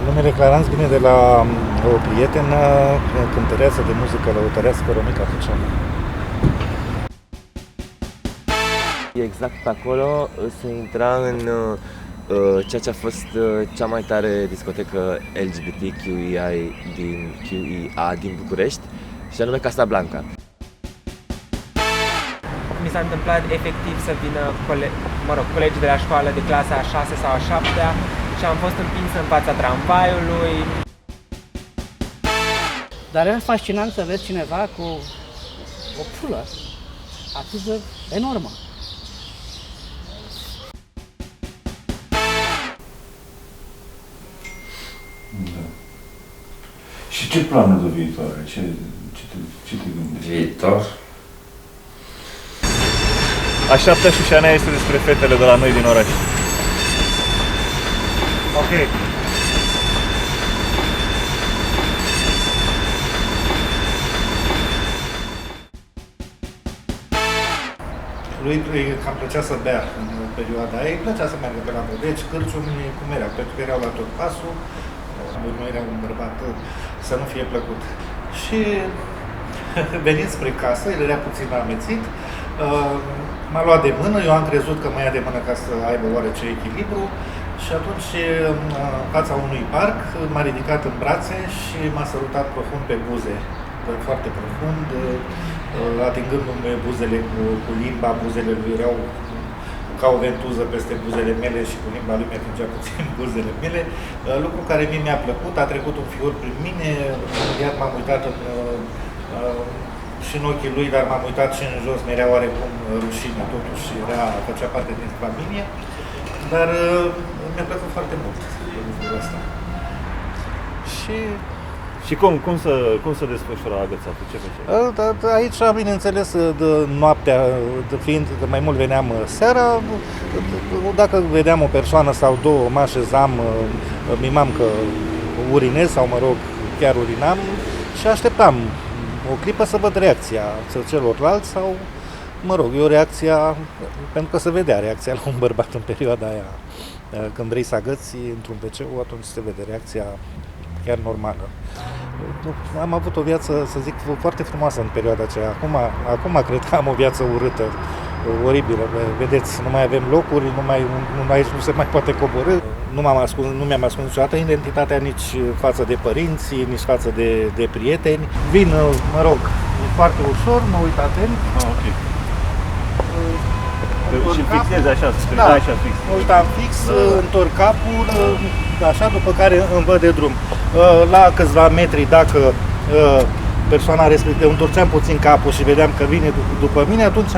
Numele Clarence vine de la o prietenă, cântăreață de muzică lăutărească, Romica Făceanu. Exact pe acolo se intra în ceea ce a fost cea mai tare discotecă LGBTQIA din București, și anume Casablanca. Mi s-a întâmplat efectiv să vină colegii de la școală de clasa a 6 sau a 7-a și am fost împins în fața tramvaiului. Dar era fascinant să vezi cineva cu o pulă atât de enormă. Da. Și ce planuri de viitoare? Ce te gândești? Viitor? Așteaptă Șușanea este despre fetele de la noi din oraș. Ok. Lui cam plăcea să bea în perioada aia, îi plăcea să meargă pe la bădeci, cârciumi, cum erau, pentru că erau la tot pasul, nu era un bărbat să nu fie plăcut. Și venind spre casă, el era puțin amețit, m-a luat de mână, eu am crezut că mă ia de mână ca să aibă oarece echilibru și atunci în fața unui parc m-a ridicat în brațe și m-a sărutat profund pe buze, foarte profund, atingându-mi buzele cu limba, buzele lui erau ca o ventuză peste buzele mele și cu limba lui mi-atingea puțin buzele mele, lucru care mie mi-a plăcut, a trecut un fior prin mine, iar m-am uitat și în ochii lui, dar m-am uitat și în jos, mi-era oarecum rușine, totuși făcea parte din familie, dar mi-a plăcut foarte mult lucrul ăsta. Și cum se desfășura agățatul? Ce făceai? Aici, bineînțeles, de noaptea, fiind că mai mult veneam seara, dacă vedeam o persoană sau două, mă așezam, mimam că urinez sau, mă rog, chiar urinam și așteptam o clipă să văd reacția celorlalți sau, mă rog, eu reacția, pentru că se vedea reacția la un bărbat în perioada aia. Când vrei să agăți într-un WC, atunci se vede reacția chiar normală. Am avut o viață, să zic, foarte frumoasă în perioada aceea. Acum cred că am o viață urâtă, oribilă. Vedeți, nu mai avem locuri, aici nu se mai poate coborî. Nu mi-am ascuns niciodată identitatea nici față de părinți, nici față de prieteni. Vin, mă rog, foarte ușor, mă uit atent. Ok. Și fixezi așa, da, așa fix. Mă uitam fix, întorc capul, așa, după care îmi văd de drum. La câțiva metri, dacă persoana respectivă, întorceam puțin capul și vedeam că vine după mine, atunci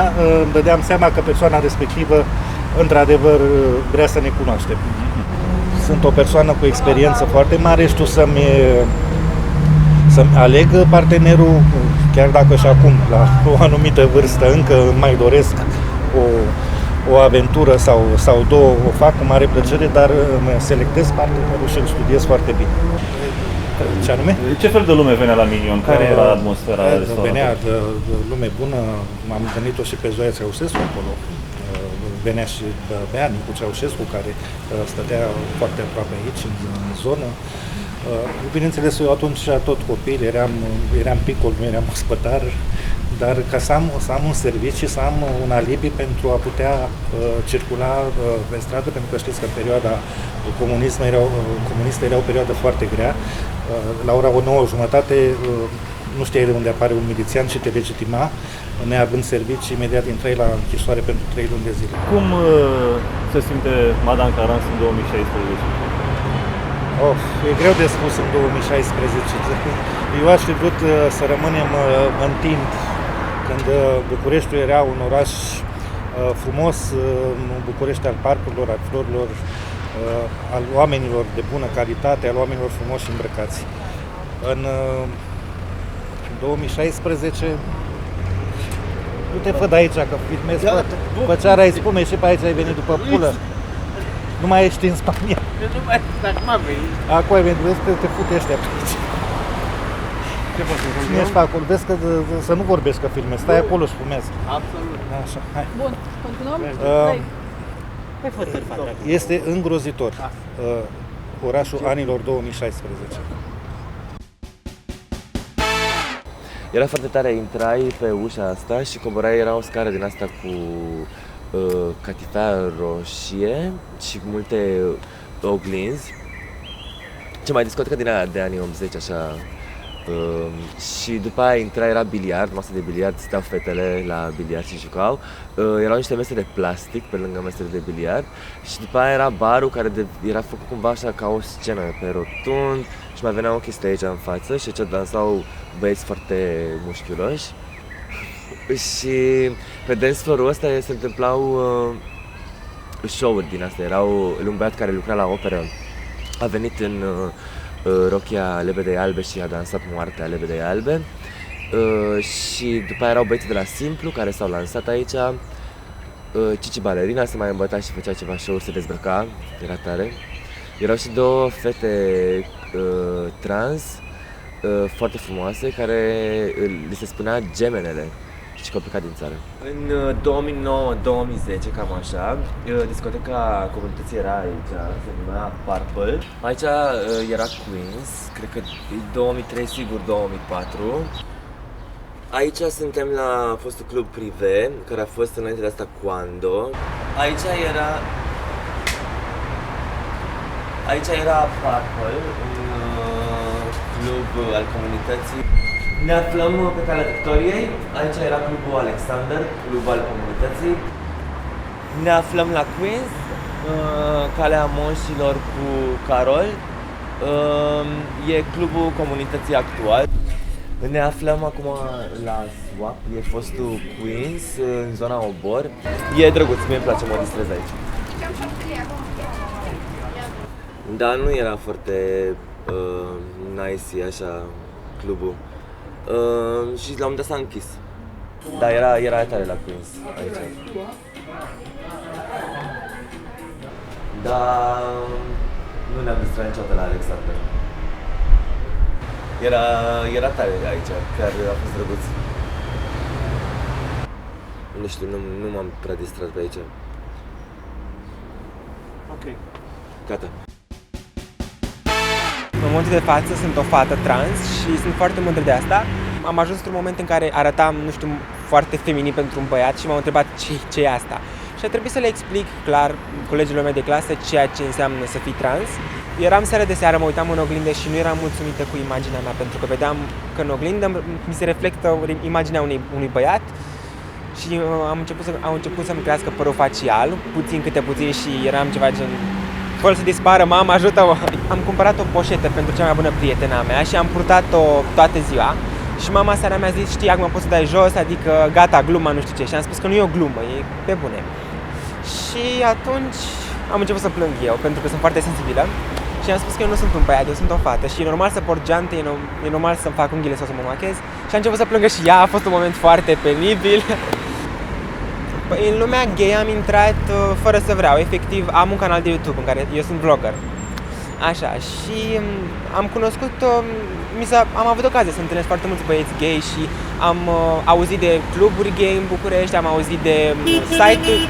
îmi dădeam seama că persoana respectivă, într-adevăr, vrea să ne cunoaștem. Sunt o persoană cu experiență foarte mare, știu să-mi aleg partenerul, chiar dacă și acum, la o anumită vârstă, încă mai doresc o aventură sau două, o fac cu mare plăcere, dar mă selectez partenerul și îl studiez foarte bine. Ce anume? Ce fel de lume venea la Minion? Care era atmosfera restaurantului? Venea de lume bună, am întâlnit-o și pe Zoia Ceaușescu acolo. Venea și Bea Nicu Ceaușescu, care stătea foarte aproape aici, în zonă. Bineînțeles, eu atunci tot copil, eram picol, nu eram ospătar, dar ca să am un serviciu și să am un alibi pentru a putea circula pe stradă, pentru că știți că în perioada comunistă era o perioadă foarte grea. La ora 9:30 nu știai de unde apare un milițian și te legitima, neavând servicii, imediat intrai la închisoare pentru 3 luni de zile. Cum se simte Madame Clarence în 2016? E greu de spus în 2016. Eu aș fi vrut să rămânem în timp când Bucureștiul era un oraș frumos, București al parcurilor, al florilor, al oamenilor de bună calitate, al oamenilor frumoși îmbrăcați. În 2016, nu te văd aici că filmezi pe ceara ai spume și pe aici ai venit după pulă. Nu mai ești în Spania. Nu mai, acum am venit. Acum ai venit, vezi că te fute ăștia pe aici. Ce fac? Nu ești pe acolo, vezi că să nu vorbești că filmezi, stai acolo și fumezi. Absolut. Așa, hai. Bun, continuăm? Este îngrozitor. orașul anilor 2016. Era foarte tare, intrai pe ușa asta și coborai, era o scară din asta cu catifea roșie și cu multe oglinzi. Ce mai discotecă din aia de anii 80, așa. Și după aia intra, era biliard, masă de biliard, stăteau fetele la biliard și jucau. Erau niște mese de plastic pe lângă mesele de biliard și după aia era barul care era făcut cumva așa ca o scenă pe rotund și mai venea o chestie aici în față și aici dansau băieți foarte mușchiuloși. Și pe dance floor-ul ăsta se întâmplau show-uri din astea. Era un băiat care lucra la operă, a venit în rochia Lebedei Albe și a dansat Moartea Lebedei Albe. Și după aia erau băieții de la Simplu care s-au lansat aici. Cici Balerina se mai îmbăta și făcea ceva show-uri, se dezbrăca, era tare. Erau și două fete trans foarte frumoase care li se spunea gemenele și că au plecat din țară. În 2009-2010, cam așa, discoteca comunității era aici, se numea Purple. Aici era Queens, cred că 2003, sigur 2004. Aici suntem la fostul club privé, care a fost înainte de asta Quando. Aici era Purple, un club al comunității. Ne aflăm pe calea Victoriei, aici era clubul Alexander, clubul al comunității. Ne aflăm la Queens, calea Monșilor cu Carol, e clubul comunității actual. Ne aflăm acum la Swap, e fostul Queens, în zona Obor. E drăguț, mie îmi place, mă distrez aici. Da, nu era foarte nice așa clubul. Și la un moment dat s-a închis. Da, era tare la Queens aici. Dar nu ne-am distrat niciodată la Alexander. Era tare aici, chiar a fost drăguț. Nu știu, nu m-am prea distrat pe aici. Ok. Gata. În momentul de față sunt o fată trans și sunt foarte mândră de asta. Am ajuns într-un moment în care arătam, nu știu, foarte feminin pentru un băiat și m-au întrebat ce e asta. Și a trebuit să le explic clar colegilor mei de clasă ceea ce înseamnă să fii trans. Eram seara de seară, mă uitam în oglindă și nu eram mulțumită cu imaginea mea, pentru că vedeam că în oglindă mi se reflectă imaginea unui băiat și au început să-mi crească părul facial, puțin câte puțin, și eram ceva gen: fără să dispară, mama, ajută-mă! Am cumpărat o poșetă pentru cea mai bună prietena mea și am purtat-o toată ziua. Și mama seara mi-a zis: știi, acum poți să dai jos, adică gata, gluma, nu știu ce. Și am spus că nu e o glumă, e pe bune. Și atunci am început să plâng eu, pentru că sunt foarte sensibilă. Și am spus că eu nu sunt un băiat, eu sunt o fată și e normal să port geante, e normal să-mi fac unghiile sau să mă machez. Și a început să plângă și ea, a fost un moment foarte penibil. Păi, în lumea gay am intrat fără să vreau, efectiv am un canal de YouTube în care eu sunt vlogger. Așa, și am cunoscut, am avut ocazia să întâlnesc foarte mulți băieți gay și am auzit de cluburi gay în București, am auzit de site-uri.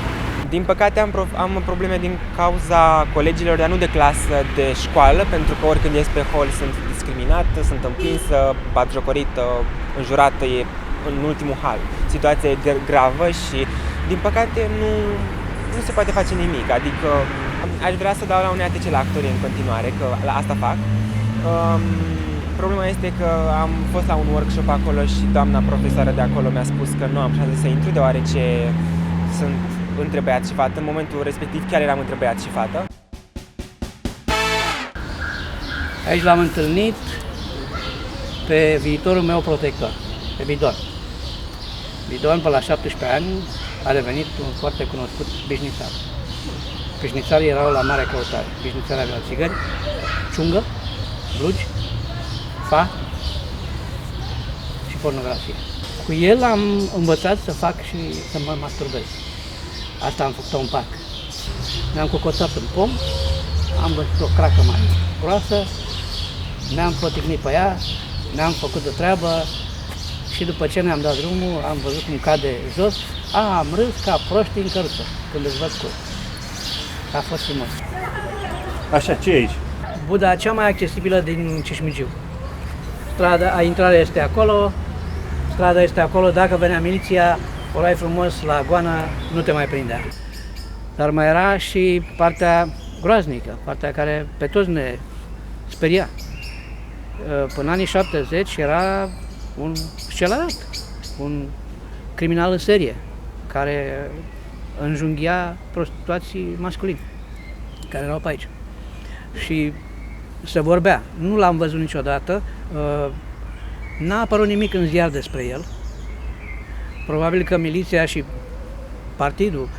Din păcate am probleme din cauza colegilor, dar nu de clasă, de școală, pentru că oricând ies pe hol sunt discriminată, sunt împinsă, batjocorită, înjurată, e în ultimul hal. Situația e gravă și, din păcate, nu se poate face nimic. Adică aș vrea să dau la un ATC la actorie în continuare, că la asta fac. Problema este că am fost la un workshop acolo și doamna profesoară de acolo mi-a spus că nu am șanse să intru, deoarece sunt între băiat și fată. În momentul respectiv chiar eram între băiat și fată. Aici l-am întâlnit pe viitorul meu protector, pe Bidon. Bidon, pe la 17 ani, a devenit un foarte cunoscut bișnițar. Bișnițarii erau la mare căutare. Bișnițarii aveau țigări, ciungă, blugi, fa și pornografie. Cu el am învățat să fac și să mă masturbez. Asta am făcut un parc. Ne-am cocoțat în pom, am găsit o cracă mai groasă, ne-am poticnit pe ea, ne-am făcut de treabă și după ce ne-am dat drumul, am văzut cum cade jos, am râs ca proștii în căruță când îți văd cur. A fost frumos. Așa, ce e aici? Buda cea mai accesibilă din Cismigiu. Intrarea este acolo, strada este acolo, dacă venea miliția, o luai frumos la goană, nu te mai prindea. Dar mai era și partea groaznică, partea care pe toți ne speria. Până anii 70 era un scelerat, un criminal în serie, care înjunghia prostituații masculini, care erau pe aici. Și se vorbea, nu l-am văzut niciodată, n-a apărut nimic în ziar despre el. Probabil că miliția și partidul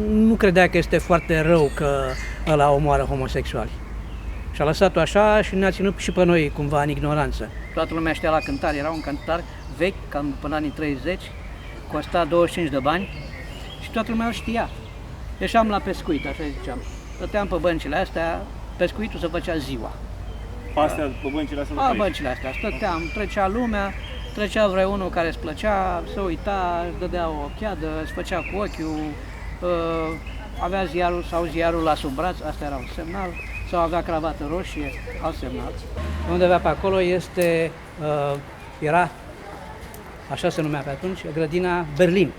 nu credea că este foarte rău că ăla omoară homosexuali. Și a lăsat-o așa și ne-a ținut și pe noi cumva în ignoranță. Toată lumea știa la cântar, era un cântar vechi, cam până anii 30, costa 25 de bani și toată lumea o știa. Ieșeam la pescuit, așa ziceam. Stăteam pe băncile astea, pescuitul se făcea ziua. Astea, pe băncile astea? Pe băncile astea, stăteam, trecea lumea, trecea vreunul care îți plăcea, se uita, își dădea o ochiadă, îți făcea cu ochiul, avea ziarul sau ziarul la sub braț, asta era un semnal, sau avea cravată roșie, alt semnal. Undeva pe acolo era, așa se numea pe atunci, grădina Berlin.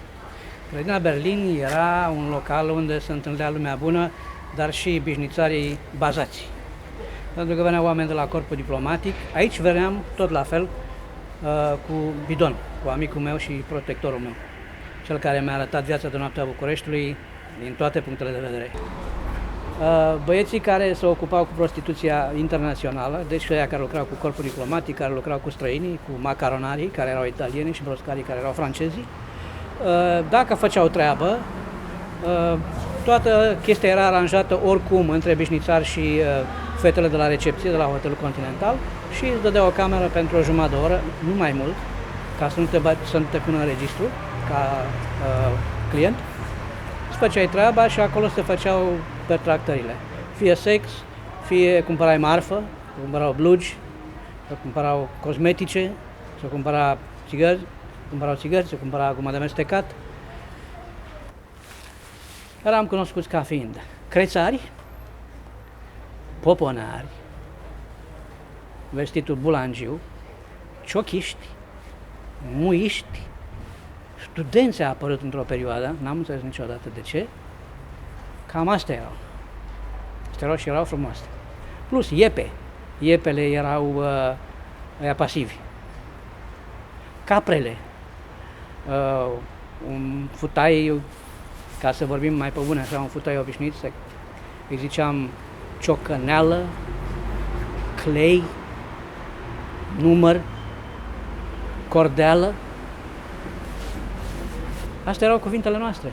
Grădina Berlin era un local unde se întâlnea lumea bună, dar și bișnițarii bazați. Pentru că veneau oameni de la corpul diplomatic, aici veneam tot la fel cu bidon, cu amicul meu și protectorul meu, cel care mi-a arătat viața de noaptea Bucureștiului din toate punctele de vedere. Băieții care se ocupau cu prostituția internațională, deci ăia care lucrau cu corpul diplomatic, care lucrau cu străinii, cu macaronarii, care erau italieni și broscarii, care erau francezii, dacă făceau treabă, toată chestia era aranjată oricum între bișnițari și fetele de la recepție, de la Hotelul Continental, și îți dădea o cameră pentru o jumătate de oră, nu mai mult, ca să nu te pună în registru ca client. Îți făceai treaba și acolo se făceau pertractările. Fie sex, fie cumpărai marfă, se cumpărau blugi, se cumpărau cosmetice, se cumpăra țigări, se cumpăra gumă de mestecat. Eram cunoscuți ca fiind crețari, poponari, vestitul bulangiu, ciochiști, muiști, studenți a apărut într-o perioadă, n-am înțeles niciodată de ce, cam astea erau. Astea erau frumoase. Plus iepe. Iepele erau aia pasivi. Caprele. Un futai, ca să vorbim mai pe bune, așa, un futai obișnuit, îi ziceam ciocăneală, clei, număr, cordeală. Astea erau cuvintele noastre.